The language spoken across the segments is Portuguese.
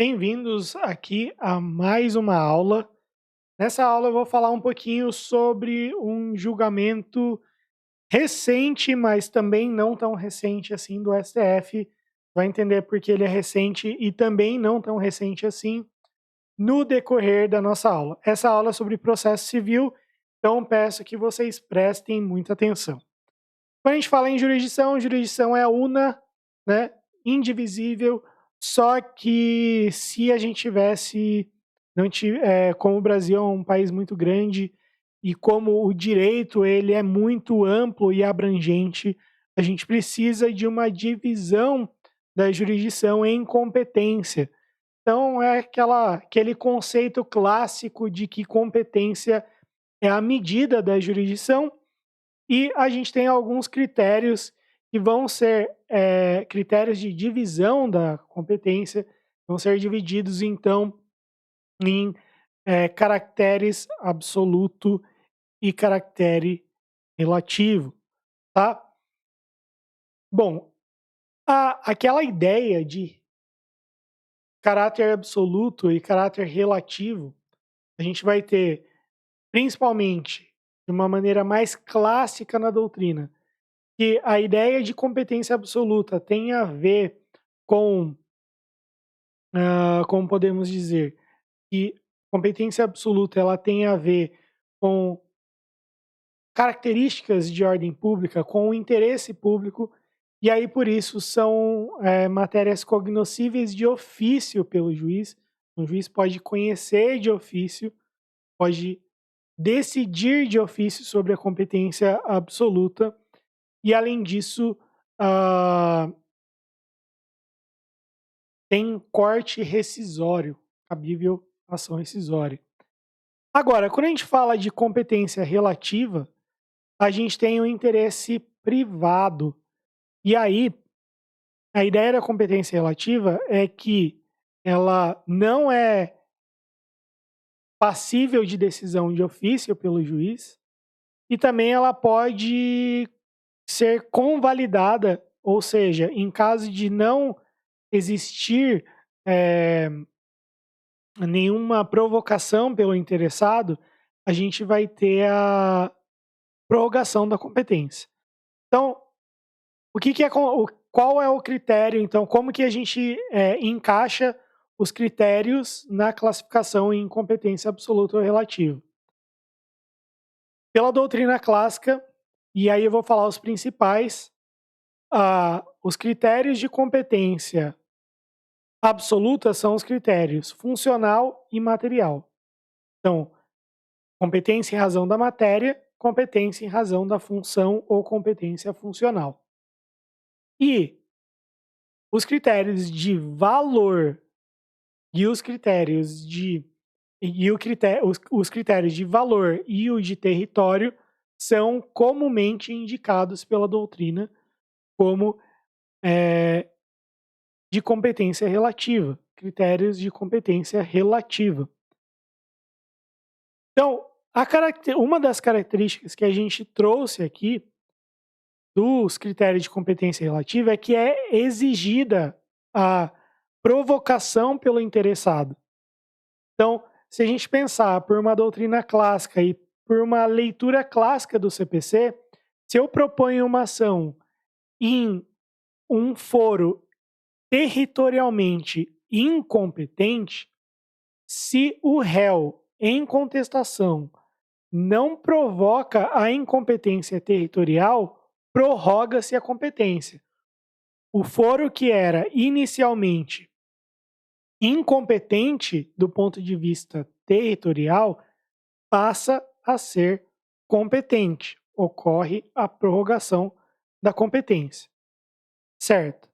Bem-vindos aqui a mais uma aula. Nessa aula eu vou falar um pouquinho sobre um julgamento recente, mas também não tão recente assim do STF. Vai entender por que ele é recente e também não tão recente assim no decorrer da nossa aula. Essa aula é sobre processo civil, então peço que vocês prestem muita atenção. Quando a gente fala em jurisdição, jurisdição é una, né, indivisível, só que se a gente tivesse, não como o Brasil é um país muito grande e como o direito ele é muito amplo e abrangente, a gente precisa de uma divisão da jurisdição em competência. Então é aquele conceito clássico de que competência é a medida da jurisdição e a gente tem alguns critérios que vão ser critérios de divisão da competência, vão ser divididos então em caracteres absoluto e caractere relativo, tá? Bom, aquela ideia de caráter absoluto e caráter relativo, a gente vai ter principalmente de uma maneira mais clássica na doutrina, que a ideia de competência absoluta tem a ver com, como podemos dizer, que competência absoluta ela tem a ver com características de ordem pública, com o interesse público, e aí por isso são matérias cognoscíveis de ofício pelo juiz. O juiz pode conhecer de ofício, pode decidir de ofício sobre a competência absoluta, e além disso, tem corte rescisório, cabível ação rescisória. Agora, quando a gente fala de competência relativa, a gente tem o interesse privado. E aí, a ideia da competência relativa é que ela não é passível de decisão de ofício pelo juiz e também ela pode ser convalidada, ou seja, em caso de não existir nenhuma provocação pelo interessado, a gente vai ter a prorrogação da competência. Então, qual é o critério? Então, como que a gente encaixa os critérios na classificação em competência absoluta ou relativa? Pela doutrina clássica, e aí eu vou falar os principais, os critérios de competência absoluta são os critérios funcional e material. Então, competência em razão da matéria, competência em razão da função ou competência funcional. E os critérios de valor e os critérios de os critérios de valor e o de território são comumente indicados pela doutrina como de competência relativa, critérios de competência relativa. Então, uma das características que a gente trouxe aqui dos critérios de competência relativa é que é exigida a provocação pelo interessado. Então, se a gente pensar por uma doutrina clássica e por uma leitura clássica do CPC, se eu proponho uma ação em um foro territorialmente incompetente, se o réu em contestação não provoca a incompetência territorial, prorroga-se a competência. O foro que era inicialmente incompetente do ponto de vista territorial passa a ser competente. Ocorre a prorrogação da competência. Certo?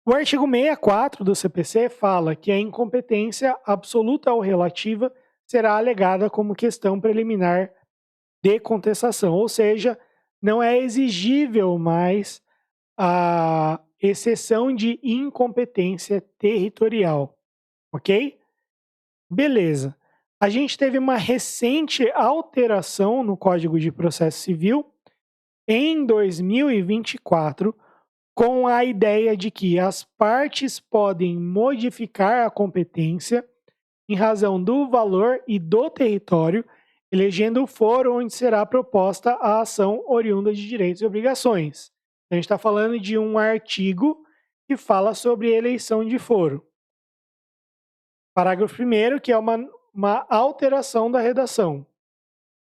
O artigo 64 do CPC fala que a incompetência absoluta ou relativa será alegada como questão preliminar de contestação, ou seja, não é exigível mais a exceção de incompetência territorial, ok? Beleza. A gente teve uma recente alteração no Código de Processo Civil em 2024 com a ideia de que as partes podem modificar a competência em razão do valor e do território, elegendo o foro onde será proposta a ação oriunda de direitos e obrigações. A gente está falando de um artigo que fala sobre eleição de foro. Parágrafo 1º, que é uma alteração da redação.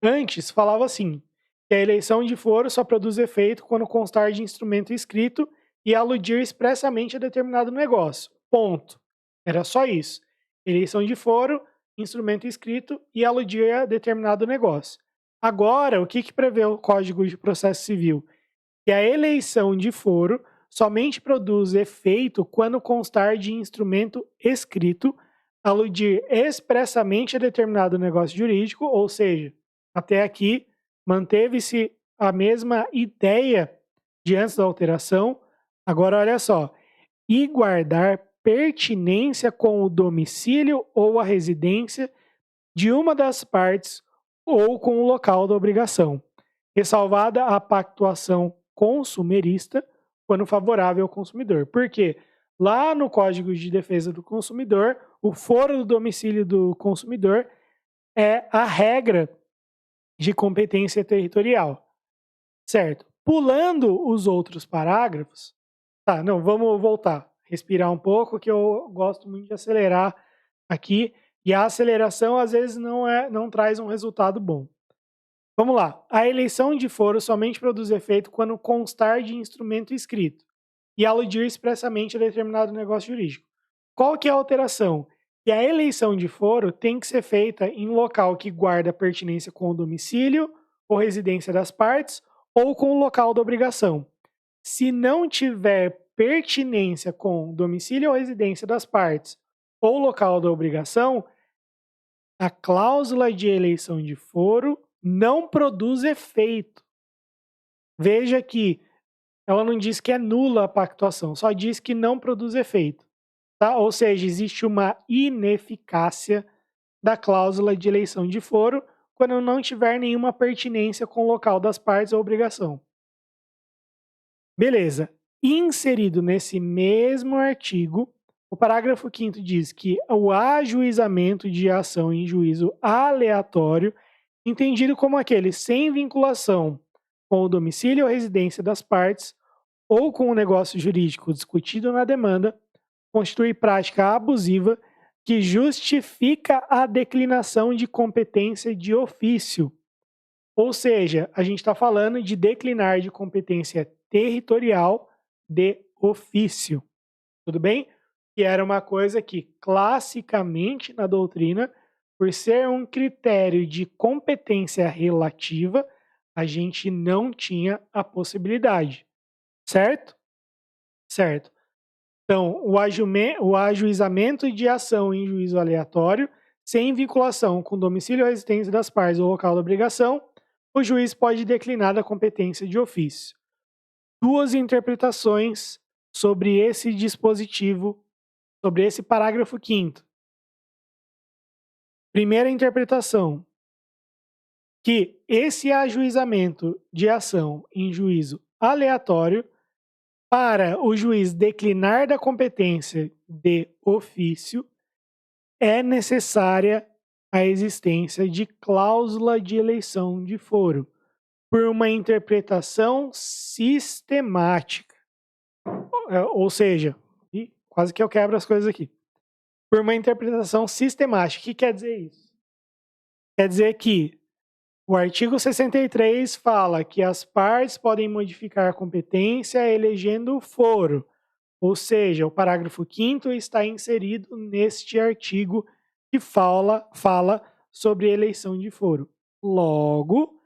Antes, falava assim, que a eleição de foro só produz efeito quando constar de instrumento escrito e aludir expressamente a determinado negócio. Ponto. Era só isso. Eleição de foro, instrumento escrito e aludir a determinado negócio. Agora, o que prevê o Código de Processo Civil? Que a eleição de foro somente produz efeito quando constar de instrumento escrito, aludir expressamente a determinado negócio jurídico, ou seja, até aqui manteve-se a mesma ideia de antes da alteração. Agora, olha só, e guardar pertinência com o domicílio ou a residência de uma das partes ou com o local da obrigação, ressalvada a pactuação consumerista quando favorável ao consumidor. Por quê? Lá no Código de Defesa do Consumidor, o foro do domicílio do consumidor é a regra de competência territorial, certo? Pulando os outros parágrafos, tá, não, vamos voltar, respirar um pouco, que eu gosto muito de acelerar aqui, e a aceleração às vezes não traz um resultado bom. Vamos lá, a eleição de foro somente produz efeito quando constar de instrumento escrito e aludir expressamente a determinado negócio jurídico. Qual que é a alteração? Que a eleição de foro tem que ser feita em local que guarda pertinência com o domicílio ou residência das partes ou com o local da obrigação. Se não tiver pertinência com domicílio ou residência das partes ou local da obrigação, a cláusula de eleição de foro não produz efeito. Veja que ela não diz que é nula a pactuação, só diz que não produz efeito. Tá? Ou seja, existe uma ineficácia da cláusula de eleição de foro quando não tiver nenhuma pertinência com o local das partes ou obrigação. Beleza. Inserido nesse mesmo artigo, o parágrafo 5º diz que o ajuizamento de ação em juízo aleatório, entendido como aquele sem vinculação com o domicílio ou residência das partes ou com o negócio jurídico discutido na demanda, constitui prática abusiva que justifica a declinação de competência de ofício. Ou seja, a gente está falando de declinar de competência territorial de ofício. Tudo bem? Que era uma coisa que, classicamente, na doutrina, por ser um critério de competência relativa, a gente não tinha a possibilidade. Certo? Certo. Então, o ajuizamento de ação em juízo aleatório, sem vinculação com domicílio ou residência das partes ou local da obrigação, o juiz pode declinar da competência de ofício. Duas interpretações sobre esse dispositivo, sobre esse parágrafo 5º. Primeira interpretação, que esse ajuizamento de ação em juízo aleatório, para o juiz declinar da competência de ofício, é necessária a existência de cláusula de eleição de foro, por uma interpretação sistemática. Ou seja, quase que eu quebro as coisas aqui. Por uma interpretação sistemática. O que quer dizer isso? Quer dizer que o artigo 63 fala que as partes podem modificar a competência elegendo o foro. Ou seja, o parágrafo 5º está inserido neste artigo que fala sobre eleição de foro. Logo,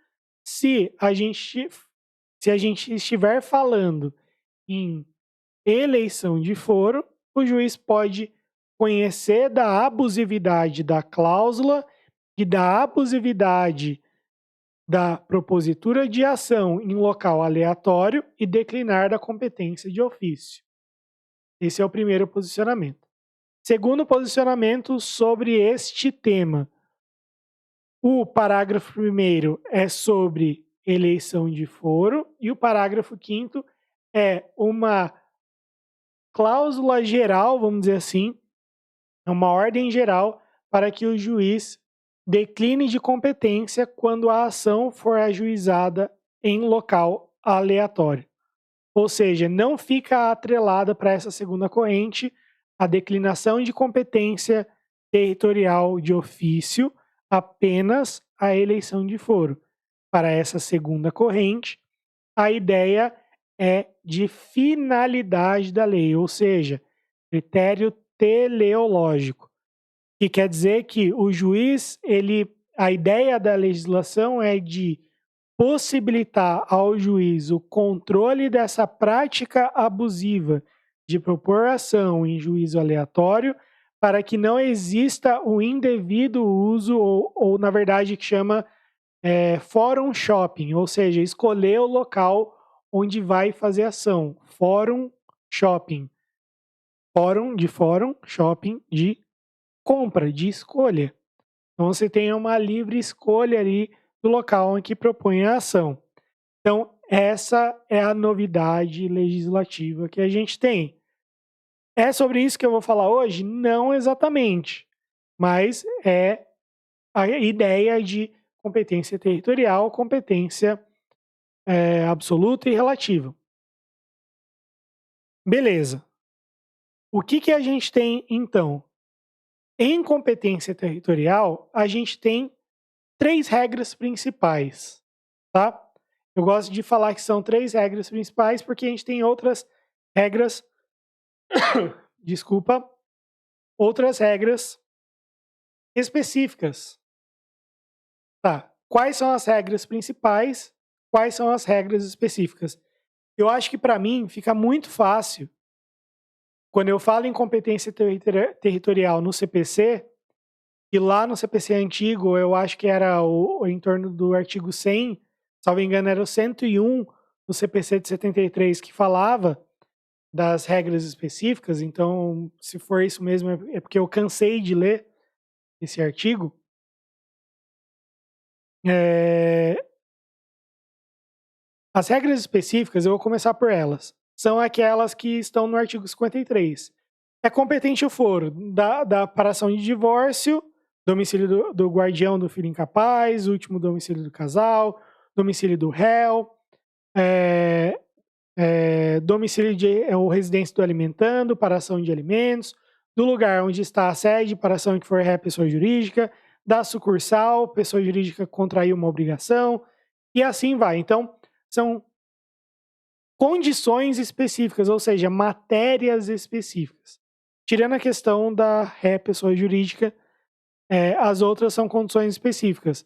se a gente estiver falando em eleição de foro, o juiz pode conhecer da abusividade da cláusula e da abusividade da propositura de ação em local aleatório e declinar da competência de ofício. Esse é o primeiro posicionamento. Segundo posicionamento sobre este tema. O parágrafo 1º é sobre eleição de foro e o parágrafo 5º é uma cláusula geral, vamos dizer assim, é uma ordem geral para que o juiz decline de competência quando a ação for ajuizada em local aleatório. Ou seja, não fica atrelada para essa segunda corrente a declinação de competência territorial de ofício, apenas a eleição de foro. Para essa segunda corrente, a ideia é de finalidade da lei, ou seja, critério teleológico, que quer dizer que o juiz, a ideia da legislação é de possibilitar ao juiz o controle dessa prática abusiva de propor ação em juízo aleatório para que não exista o indevido uso ou na verdade, que chama fórum shopping, ou seja, escolher o local onde vai fazer ação. Fórum shopping. Fórum, shopping de compra, de escolha. Então você tem uma livre escolha ali do local em que propõe a ação. Então, essa é a novidade legislativa que a gente tem. É sobre isso que eu vou falar hoje? Não exatamente, mas é a ideia de competência territorial, competência absoluta e relativa. Beleza. O que a gente tem, então? Em competência territorial, a gente tem 3 regras principais, tá? Eu gosto de falar que são 3 regras principais, porque a gente tem outras regras desculpa, outras regras específicas. Tá, quais são as regras principais? Quais são as regras específicas? Eu acho que para mim fica muito fácil, quando eu falo em competência territorial no CPC, e lá no CPC antigo, eu acho que era em torno do artigo 100, salvo engano, era o 101 do CPC de 73 que falava das regras específicas. Então, se for isso mesmo, é porque eu cansei de ler esse artigo. As regras específicas, eu vou começar por elas. São aquelas que estão no artigo 53. É competente o foro da paração de divórcio, domicílio do guardião do filho incapaz, último domicílio do casal, domicílio do réu, domicílio ou residência do alimentando, paração de alimentos, do lugar onde está a sede, paração em que for ré pessoa jurídica, da sucursal, pessoa jurídica contraiu uma obrigação, e assim vai. Então, são condições específicas, ou seja, matérias específicas. Tirando a questão da ré pessoa jurídica, as outras são condições específicas.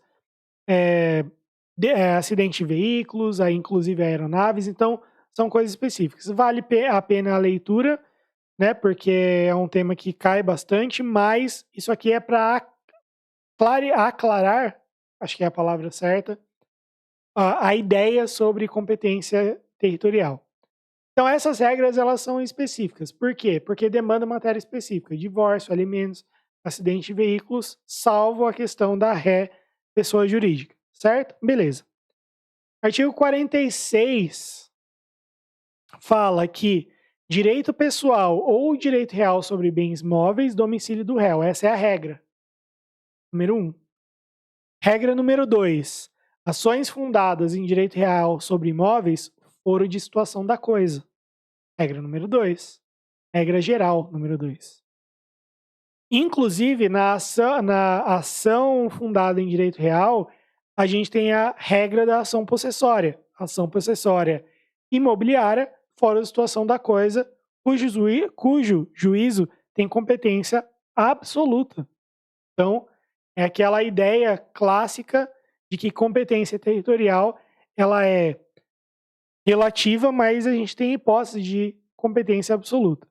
Acidente de veículos, inclusive aeronaves, então são coisas específicas. Vale a pena a leitura, né, porque é um tema que cai bastante, mas isso aqui é para aclarar, acho que é a palavra certa, a ideia sobre competência territorial. Então essas regras, elas são específicas. Por quê? Porque demanda matéria específica, divórcio, alimentos, acidente de veículos, salvo a questão da ré pessoa jurídica, certo? Beleza. Artigo 46 fala que direito pessoal ou direito real sobre bens móveis, domicílio do réu. Essa é a regra. Número 1. Regra número 2. Ações fundadas em direito real sobre imóveis, foro de situação da coisa. Regra número 2. Regra geral número 2. Inclusive, na ação fundada em direito real, a gente tem a regra da ação possessória. Ação possessória imobiliária, fora da situação da coisa, cujo juízo tem competência absoluta. Então, é aquela ideia clássica de que competência territorial ela é relativa, mas a gente tem hipótese de competência absoluta.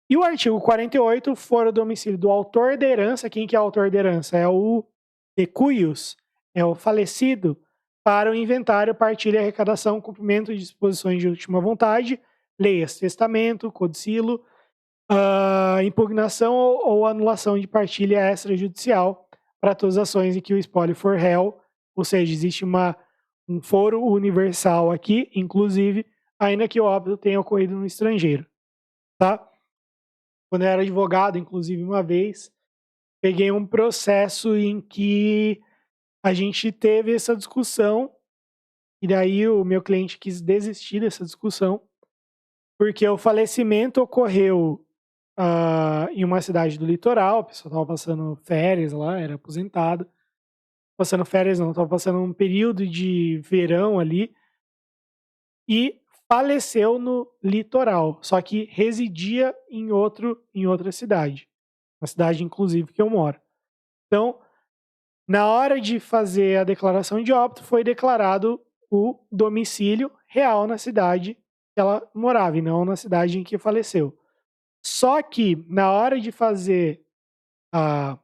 E o artigo 48, fora o domicílio do autor da herança. Quem que é o autor da herança? É o decuius, é o falecido, para o inventário, partilha, arrecadação, cumprimento de disposições de última vontade, leia-se testamento, codicilo, impugnação ou anulação de partilha extrajudicial para todas as ações em que o espólio for réu, ou seja, existe um foro universal aqui, inclusive ainda que o óbito tenha ocorrido no estrangeiro, tá? Quando eu era advogado, inclusive, uma vez, peguei um processo em que a gente teve essa discussão, e daí o meu cliente quis desistir dessa discussão, porque o falecimento ocorreu em uma cidade do litoral, a pessoa estava passando férias lá, era aposentado. Passando férias não, estava passando um período de verão ali e faleceu no litoral, só que residia em outra cidade, uma cidade inclusive que eu moro. Então, na hora de fazer a declaração de óbito, foi declarado o domicílio real na cidade que ela morava e não na cidade em que faleceu. Só que na hora de fazer a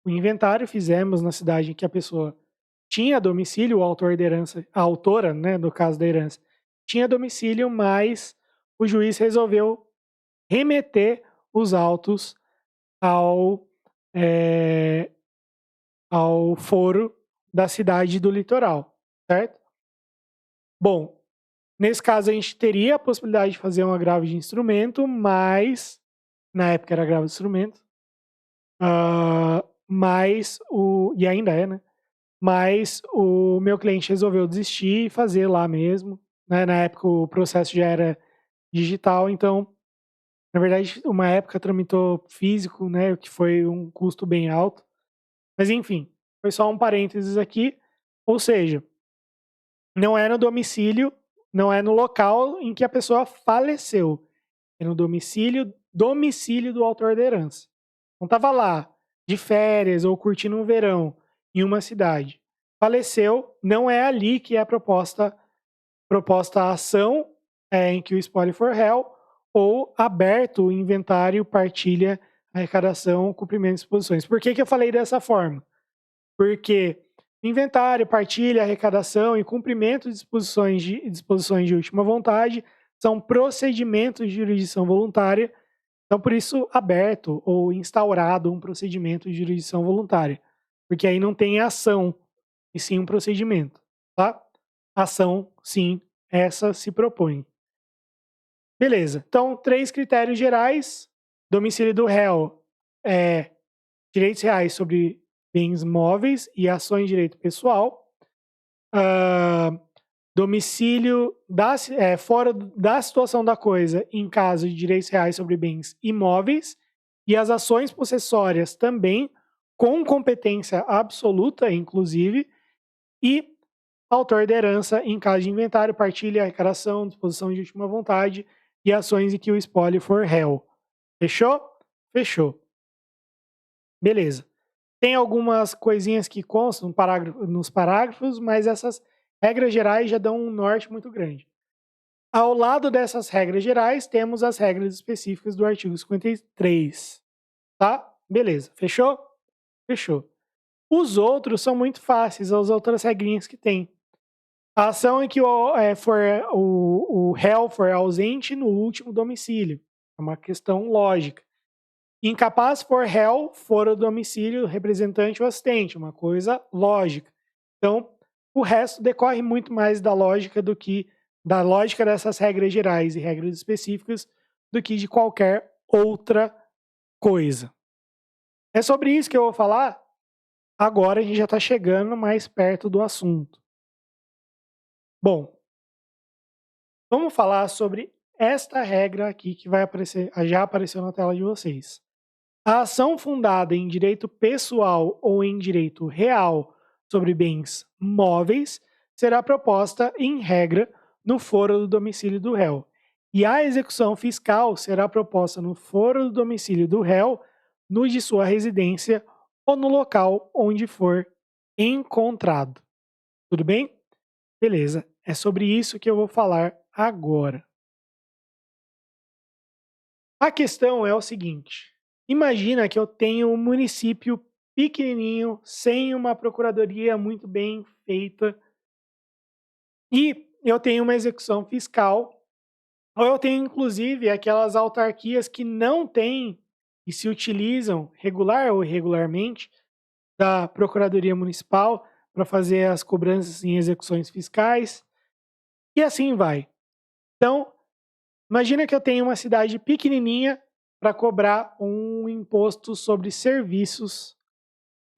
o inventário, fizemos na cidade em que a pessoa tinha domicílio, o autor da herança, a autora, né, no caso da herança, tinha domicílio, mas o juiz resolveu remeter os autos ao, eh, ao foro da cidade do litoral, certo? Bom, nesse caso a gente teria a possibilidade de fazer um agravo de instrumento, mas na época era agravo de instrumento, mas e ainda é, né? Mas o meu cliente resolveu desistir e fazer lá mesmo, né, na época o processo já era digital, então, na verdade, uma época tramitou físico, né, o que foi um custo bem alto. Mas enfim, foi só um parênteses aqui, ou seja, não é no domicílio, não é no local em que a pessoa faleceu, é no domicílio do autor da herança. Não estava lá de férias ou curtindo um verão em uma cidade. Faleceu, não é ali que é proposta a ação em que o espólio for réu ou aberto o inventário, partilha, arrecadação, cumprimento de disposições. Por que eu falei dessa forma? Porque inventário, partilha, arrecadação e cumprimento de disposições de última vontade são procedimentos de jurisdição voluntária, então por isso aberto ou instaurado um procedimento de jurisdição voluntária, porque aí não tem ação, e sim um procedimento, tá? Ação, sim, essa se propõe. Beleza, então 3 critérios gerais: domicílio do réu é direitos reais sobre bens móveis e ações de direito pessoal. Domicílio fora da situação da coisa em caso de direitos reais sobre bens imóveis, e as ações possessórias também, com competência absoluta, inclusive, e autor da herança em caso de inventário, partilha, arrecadação, disposição de última vontade e ações em que o espólio for réu. Fechou? Fechou. Beleza. Tem algumas coisinhas que constam nos parágrafos, mas essas regras gerais já dão um norte muito grande. Ao lado dessas regras gerais, temos as regras específicas do artigo 53. Tá? Beleza. Fechou? Fechou. Os outros são muito fáceis, as outras regrinhas que tem. A ação em que o réu for ausente no último domicílio. É uma questão lógica. Incapaz for réu, for o domicílio representante ou assistente, uma coisa lógica. Então, o resto decorre muito mais da lógica dessas regras gerais e regras específicas do que de qualquer outra coisa. É sobre isso que eu vou falar. Agora a gente já está chegando mais perto do assunto. Bom, vamos falar sobre esta regra aqui que vai aparecer, já apareceu na tela de vocês. A ação fundada em direito pessoal ou em direito real sobre bens móveis será proposta, em regra, no foro do domicílio do réu. E a execução fiscal será proposta no foro do domicílio do réu, no de sua residência ou no local onde for encontrado. Tudo bem? Beleza. É sobre isso que eu vou falar agora. A questão é o seguinte: imagina que eu tenho um município pequenininho, sem uma procuradoria muito bem feita, e eu tenho uma execução fiscal, ou eu tenho inclusive aquelas autarquias que não têm e se utilizam regular ou irregularmente da Procuradoria Municipal para fazer as cobranças em execuções fiscais. E assim vai. Então, imagina que eu tenho uma cidade pequenininha para cobrar um imposto sobre serviços,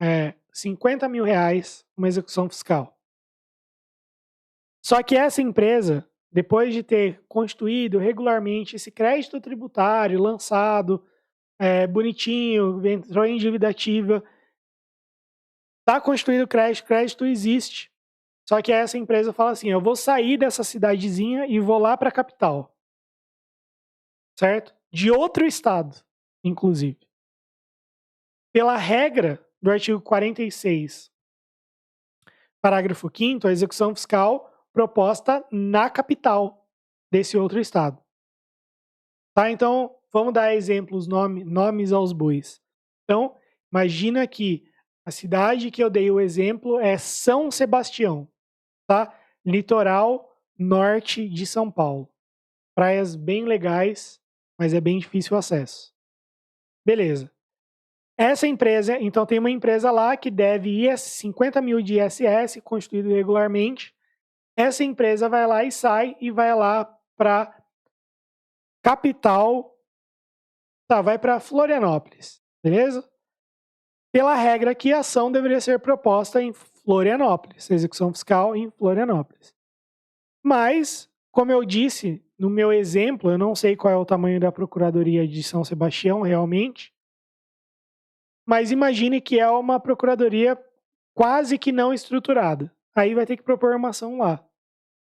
R$ 50.000, uma execução fiscal. Só que essa empresa, depois de ter constituído regularmente esse crédito tributário, lançado, bonitinho, entrou em dívida ativa, está constituído o crédito existe. Só que essa empresa fala assim, eu vou sair dessa cidadezinha e vou lá para a capital. Certo? De outro estado, inclusive. Pela regra do artigo 46, parágrafo 5º, a execução fiscal proposta na capital desse outro estado. Tá? Então, vamos dar exemplos, nomes aos bois. Então, imagina que a cidade que eu dei o exemplo é São Sebastião, tá? Litoral norte de São Paulo. Praias bem legais, mas é bem difícil o acesso. Beleza. Essa empresa, então tem uma empresa lá que deve 50 mil de ISS, constituído regularmente. Essa empresa vai lá e sai e vai lá para capital, vai para Florianópolis, beleza? Pela regra aqui, a ação deveria ser proposta em Florianópolis, execução fiscal em Florianópolis. Mas, como eu disse, no meu exemplo, eu não sei qual é o tamanho da Procuradoria de São Sebastião realmente, mas imagine que é uma procuradoria quase que não estruturada. Aí vai ter que propor uma ação lá.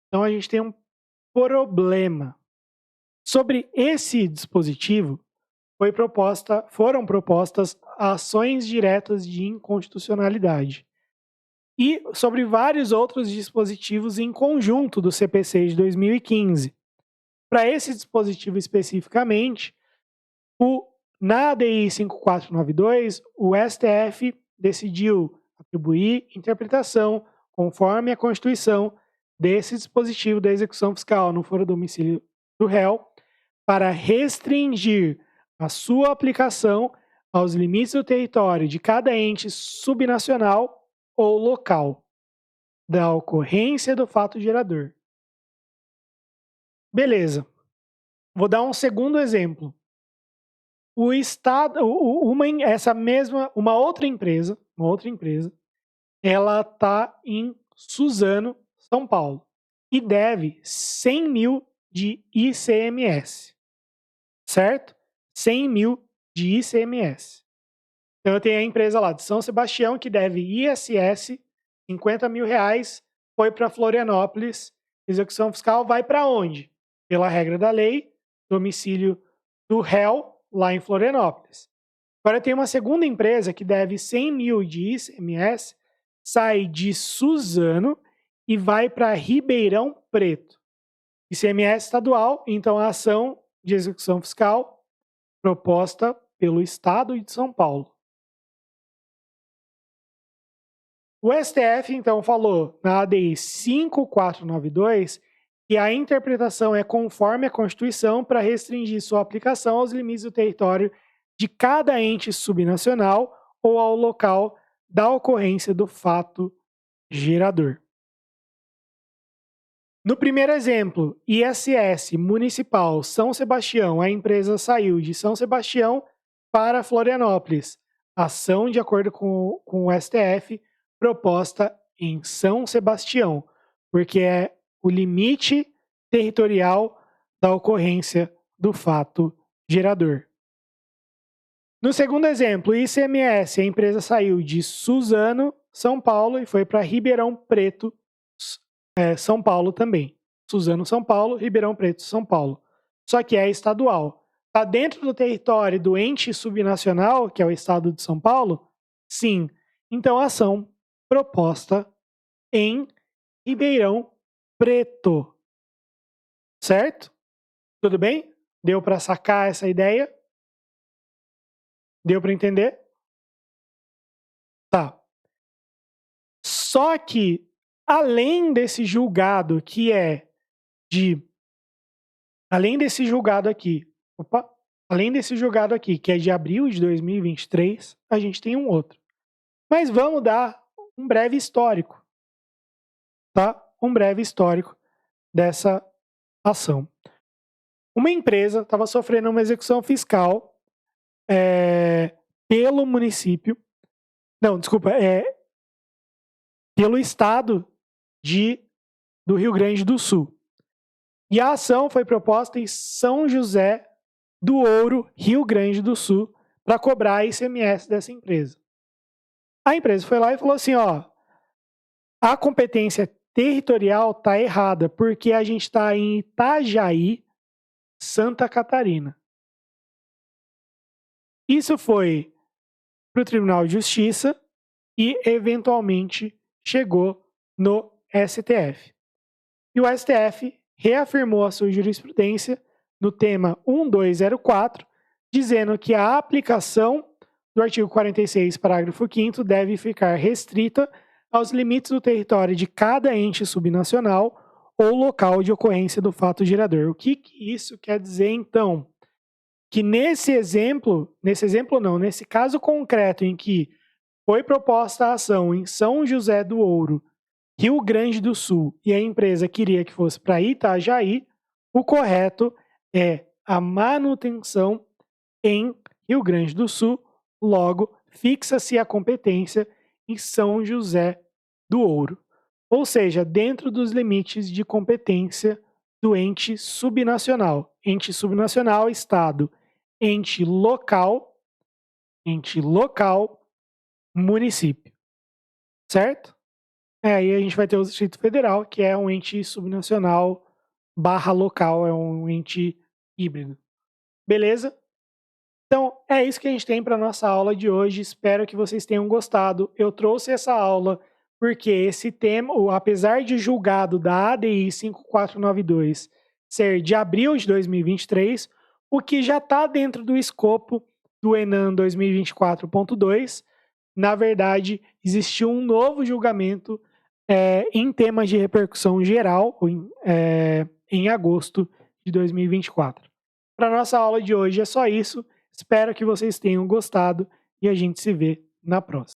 Então a gente tem um problema. Sobre esse dispositivo, foram propostas ações diretas de inconstitucionalidade. E sobre vários outros dispositivos em conjunto do CPC de 2015. Para esse dispositivo especificamente, na ADI 5492, o STF decidiu atribuir interpretação conforme a Constituição desse dispositivo da execução fiscal no foro domicílio do réu para restringir a sua aplicação aos limites do território de cada ente subnacional ou local da ocorrência do fato gerador. Beleza. Vou dar um segundo exemplo. O estado, uma outra empresa, ela está em Suzano, São Paulo, e deve 100 mil de ICMS, certo? 100 mil de ICMS. Então eu tenho a empresa lá de São Sebastião que deve ISS, 50 mil reais, foi para Florianópolis, execução fiscal vai para onde? Pela regra da lei, domicílio do réu, lá em Florianópolis. Agora tem uma segunda empresa que deve 100 mil de ICMS, sai de Suzano e vai para Ribeirão Preto. ICMS estadual, então a ação de execução fiscal proposta pelo Estado de São Paulo. O STF, então, falou na ADI 5492 que a interpretação é conforme a Constituição para restringir sua aplicação aos limites do território de cada ente subnacional ou ao local da ocorrência do fato gerador. No primeiro exemplo, ISS Municipal São Sebastião, a empresa saiu de São Sebastião para Florianópolis. Ação de acordo com o STF, proposta em São Sebastião, porque é o limite territorial da ocorrência do fato gerador. No segundo exemplo, ICMS, a empresa saiu de Suzano, São Paulo, e foi para Ribeirão Preto, São Paulo também. Suzano, São Paulo, Ribeirão Preto, São Paulo. Só que é estadual. Está dentro do território do ente subnacional, que é o estado de São Paulo? Sim. Então, a ação proposta em Ribeirão Preto. Certo? Tudo bem? Deu para sacar essa ideia? Deu para entender? Tá. Só que, além desse julgado que é além desse julgado aqui, que é de abril de 2023, a gente tem um outro. Mas vamos dar um breve histórico, tá? Um breve histórico dessa ação. Uma empresa estava sofrendo uma execução fiscal pelo município, não, desculpa, pelo estado do Rio Grande do Sul. E a ação foi proposta em São José do Ouro, Rio Grande do Sul, para cobrar ICMS dessa empresa. A empresa foi lá e falou assim, ó, a competência territorial está errada, porque a gente está em Itajaí, Santa Catarina. Isso foi para o Tribunal de Justiça e, eventualmente, chegou no STF. E o STF reafirmou a sua jurisprudência no tema 1204, dizendo que a aplicação do artigo 46, parágrafo 5º, deve ficar restrita aos limites do território de cada ente subnacional ou local de ocorrência do fato gerador. O que isso quer dizer, então? Que nesse caso concreto em que foi proposta a ação em São José do Ouro, Rio Grande do Sul, e a empresa queria que fosse para Itajaí, o correto é a manutenção em Rio Grande do Sul, logo fixa-se a competência em São José do Ouro. Ou seja, dentro dos limites de competência do ente subnacional. Ente subnacional, estado. Ente local, município. Certo? Aí a gente vai ter o Distrito Federal, que é um ente subnacional / local, é um ente híbrido. Beleza? Então, é isso que a gente tem para nossa aula de hoje. Espero que vocês tenham gostado. Eu trouxe essa aula porque esse tema, apesar de julgado da ADI 5492 ser de abril de 2023, o que já está dentro do escopo do ENAM 2024.2, na verdade, existiu um novo julgamento em temas de repercussão geral em agosto de 2024. Para nossa aula de hoje é só isso. Espero que vocês tenham gostado e a gente se vê na próxima.